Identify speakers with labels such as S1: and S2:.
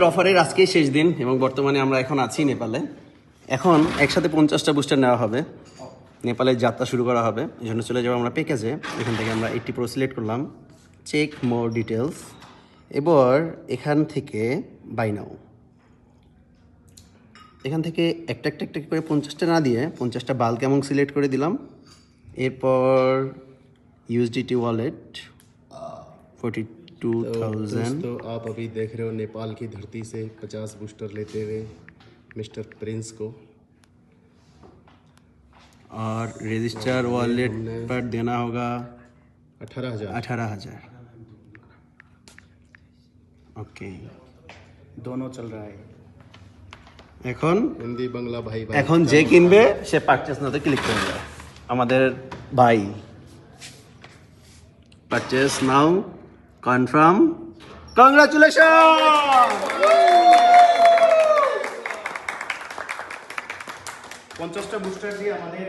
S1: অফারের আজকেই শেষ দিন এবং বর্তমানে আমরা এখন আছি নেপালে। এখন একসাথে 50টা বুস্টার নেওয়া হবে, নেপালের যাত্রা শুরু করা হবে। এই জন্য চলে যাবো আমরা প্যাকেজে। এখান থেকে আমরা 80 Pro সিলেক্ট করলাম, চেক মোর ডিটেলস। এবার এখান থেকে বাই নাও, এখান থেকে একটা একটা একটা করে 50টা না দিয়ে 50টা বাল্ক অ্যামাউন্ট সিলেক্ট করে দিলাম। এরপর USDT ওয়ালেট 42,000।
S2: तो आप अभी देख रहे हो नेपाल की धरती से 50 बूस्टर लेते हुए मिस्टर प्रिंस को।
S1: और रजिस्टर वॉलेट पर देना होगा
S2: 18,000।
S1: ओके,
S3: दोनों चल रहा है।
S1: এখন
S2: हिंदी बांग्ला भाई भाई
S1: এখন যে কিনবে সে পারচেজ নাতে ক্লিক করে দেবে। আমাদের ভাই পারচেজ নাও কনফার্ম, কংগ্রাচুলেশন। 50টা বুস্টার দিয়ে আমাদের